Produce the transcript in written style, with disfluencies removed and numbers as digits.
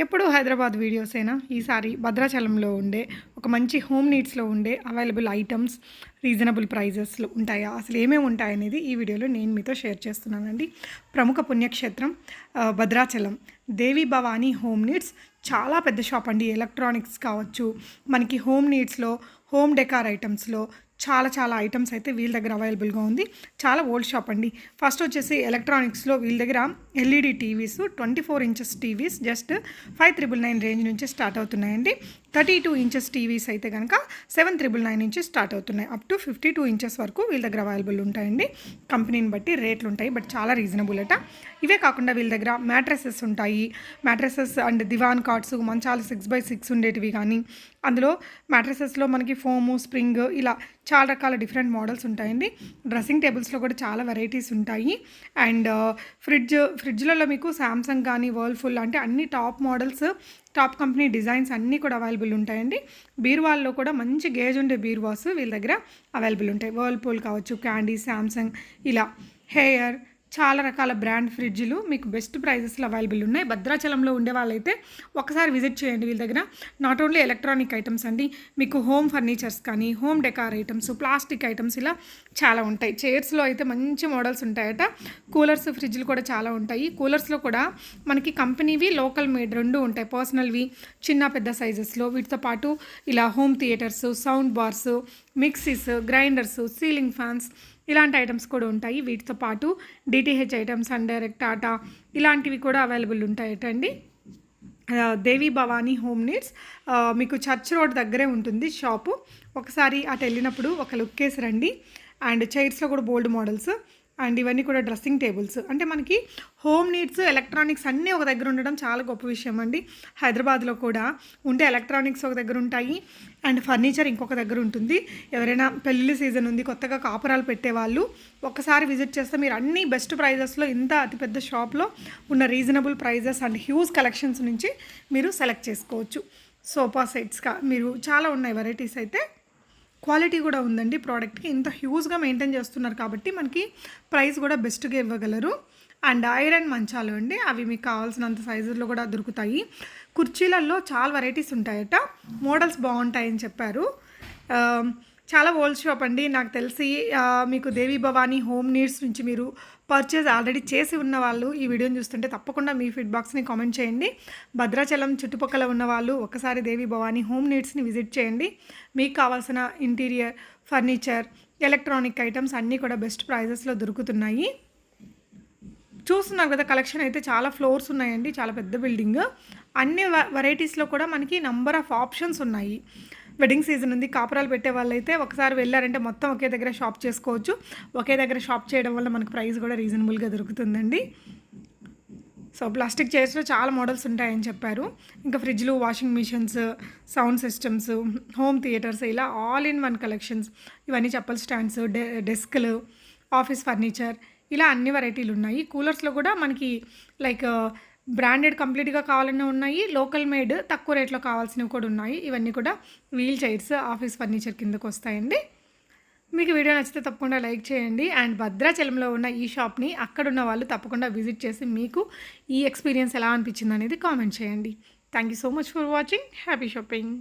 ఎప్పుడు హైదరాబాద్ వీడియోసేనా ఈసారి భద్రాచలంలో ఉండే ఒక మంచి హోమ్ నీడ్స్లో ఉండే అవైలబుల్ ఐటమ్స్ రీజనబుల్ ప్రైజెస్లో ఉంటాయా, అసలు ఏమేమి ఉంటాయనేది ఈ వీడియోలో నేను మీతో షేర్ చేస్తున్నానండి. ప్రముఖ పుణ్యక్షేత్రం భద్రాచలం దేవి భవానీ హోమ్ నీడ్స్ చాలా పెద్ద షాప్ అండి. ఎలక్ట్రానిక్స్ కావచ్చు, మనకి హోమ్ నీడ్స్లో హోమ్ డెకార్ ఐటమ్స్లో చాలా ఐటమ్స్ అయితే వీళ్ళ దగ్గర అవైలబుల్గా ఉంది. చాలా ఓల్డ్ షాప్ అండి. ఫస్ట్ వచ్చేసి ఎలక్ట్రానిక్స్లో వీళ్ళ దగ్గర LED TVs 24 inches TVs just 5999 range నుంచి స్టార్ట్ అవుతున్నాయండి. 32 ఇంచెస్ టీవీస్ అయితే కనుక 7999 నుంచి స్టార్ట్ అవుతున్నాయి. అప్ టు 52 ఇంచెస్ వరకు వీళ్ళ దగ్గర అవైలబుల్ ఉంటాయండి. కంపెనీని బట్టి రేట్లు ఉంటాయి, బట్ చాలా రీజనబుల్ అట. ఇవే కాకుండా వీళ్ళ దగ్గర మ్యాట్రసెస్ ఉంటాయి. మ్యాట్రసెస్ అండ్ దివాన్ కాట్స్, మంచాలు 6x6 ఉండేటివి కానీ, అందులో మ్యాట్రసెస్లో మనకి ఫోము, స్ప్రింగ్ ఇలా చాలా రకాల డిఫరెంట్ మోడల్స్ ఉంటాయండి. డ్రెస్సింగ్ టేబుల్స్లో కూడా చాలా వెరైటీస్ ఉంటాయి. అండ్ ఫ్రిడ్జ్లలో మీకు శాంసంగ్ కానీ, వర్ల్ఫుల్ అంటే అన్ని top models, top company designs అన్నీ కూడా అవైలబుల్ ఉంటాయండి. బీరువాల్లో కూడా మంచి గేజ్ ఉండే బీరువాస్ వీళ్ళ దగ్గర అవైలబుల్ ఉంటాయి. వర్ల్పూల్ కావచ్చు, క్యాండీ, శాంసంగ్ ఇలా హెయిర్ చాలా రకాల బ్రాండ్ ఫ్రిడ్జ్లు మీకు బెస్ట్ ప్రైజెస్లో అవైలబుల్ ఉన్నాయి. భద్రాచలంలో ఉండే వాళ్ళైతే ఒకసారి విజిట్ చేయండి. వీళ్ళ దగ్గర నాట్ ఓన్లీ ఎలక్ట్రానిక్ ఐటమ్స్ అండి, మీకు హోమ్ ఫర్నిచర్స్ కానీ, home decor items, plastic items ఇలా చాలా ఉంటాయి. చైర్స్లో అయితే మంచి మోడల్స్ ఉంటాయట. కూలర్స్, ఫ్రిడ్జ్లు కూడా చాలా ఉంటాయి. కూలర్స్లో కూడా మనకి కంపెనీవి, లోకల్ మేడ్ రెండు ఉంటాయి. పర్సనల్వి చిన్న పెద్ద సైజెస్లో, వీటితో పాటు ఇలా home theatres, sound bars, mixies, grinders, ceiling fans ఇలాంటి ఐటమ్స్ కూడా ఉంటాయి. వీటితో పాటు DTH items and direct Tata ఇలాంటివి కూడా అవైలబుల్ ఉంటాయటండి. దేవి భవానీ హోమ్ నీడ్స్ మీకు చర్చ్ రోడ్ దగ్గరే ఉంటుంది షాపు. ఒకసారి అటు వెళ్ళినప్పుడు ఒక లుక్ వేసి రండి. అండ్ చైర్స్లో కూడా బోల్డ్ మోడల్స్ అండ్ ఇవన్నీ కూడా డ్రెస్సింగ్ టేబుల్స్. అంటే మనకి హోమ్ నీడ్స్, ఎలక్ట్రానిక్స్ అన్నీ ఒక దగ్గర ఉండడం చాలా గొప్ప విషయం అండి. హైదరాబాద్లో కూడా ఉంటే ఎలక్ట్రానిక్స్ ఒక దగ్గర ఉంటాయి అండ్ ఫర్నిచర్ ఇంకొక దగ్గర ఉంటుంది. ఎవరైనా పెళ్లి సీజన్ ఉంది, కొత్తగా కాపురాలు పెట్టేవాళ్ళు ఒక్కసారి విజిట్ చేస్తే మీరు అన్ని బెస్ట్ ప్రైజెస్లో ఇంత అతిపెద్ద షాప్లో ఉన్న reasonable prices and huge collections నుంచి మీరు సెలెక్ట్ చేసుకోవచ్చు. సోఫా సెట్స్గా మీరు చాలా ఉన్నాయి వెరైటీస్. అయితే క్వాలిటీ కూడా ఉందండి ప్రోడక్ట్కి. ఇంత హ్యూజ్గా మెయింటైన్ చేస్తున్నారు కాబట్టి మనకి ప్రైస్ కూడా బెస్ట్గా ఇవ్వగలరు. అండ్ ఐరన్ మంచాలు అండి, అవి మీకు కావాల్సినంత సైజుల్లో కూడా దొరుకుతాయి. కుర్చీలలో చాలా వెరైటీస్ ఉంటాయట, మోడల్స్ బాగుంటాయని చెప్పారు. చాలా ఓల్డ్ షాప్ అండి. నాకు తెలిసి మీకు దేవి భవానీ హోమ్ నీడ్స్ నుంచి మీరు పర్చేజ్ ఆల్రెడీ చేసి ఉన్న వాళ్ళు ఈ వీడియోని చూస్తుంటే తప్పకుండా మీ ఫీడ్బాక్స్ని కామెంట్ చేయండి. భద్రాచలం చుట్టుపక్కల ఉన్న వాళ్ళు ఒకసారి దేవి భవానీ హోమ్ నీడ్స్ని విజిట్ చేయండి. మీకు కావాల్సిన ఇంటీరియర్, ఫర్నిచర్, ఎలక్ట్రానిక్ ఐటమ్స్ అన్నీ కూడా బెస్ట్ ప్రైజెస్లో దొరుకుతున్నాయి. చూస్తున్నారు కదా, కలెక్షన్ అయితే చాలా ఫ్లోర్స్ ఉన్నాయండి. చాలా పెద్ద బిల్డింగ్. అన్ని వెరైటీస్లో కూడా మనకి నంబర్ ఆఫ్ ఆప్షన్స్ ఉన్నాయి. వెడ్డింగ్ సీజన్ ఉంది, కాపురాలు పెట్టే వాళ్ళైతే ఒకసారి వెళ్ళారంటే మొత్తం ఒకే దగ్గర షాప్ చేసుకోవచ్చు. ఒకే దగ్గర షాప్ చేయడం వల్ల మనకు ప్రైస్ కూడా రీజనబుల్గా దొరుకుతుందండి. సో ప్లాస్టిక్ చైర్స్లో చాలా మోడల్స్ ఉంటాయని చెప్పారు. ఇంకా ఫ్రిడ్జ్లు, washing machines, sound systems, home theatres ఇలా ఆల్ ఇన్ వన్ కలెక్షన్స్. ఇవన్నీ చెప్పల్ స్టాండ్స్, డెస్క్లు, ఆఫీస్ ఫర్నిచర్ ఇలా అన్ని వెరైటీలు ఉన్నాయి. కూలర్స్లో కూడా మనకి లైక్ బ్రాండెడ్ కంప్లీట్గా కావాలన్నా ఉన్నాయి, లోకల్ మేడ్ తక్కువ రేట్లో కావాల్సినవి కూడా ఉన్నాయి. ఇవన్నీ కూడా వీల్ చైర్స్, ఆఫీస్ ఫర్నిచర్ కిందకు వస్తాయండి. మీకు వీడియో నచ్చితే తప్పకుండా లైక్ చేయండి. అండ్ భద్రాచలంలో ఉన్న ఈ షాప్ని అక్కడున్న వాళ్ళు తప్పకుండా విజిట్ చేసి మీకు ఈ ఎక్స్పీరియన్స్ ఎలా అనిపించింది అనేది కామెంట్ చేయండి. Thank you so much for watching. Happy shopping.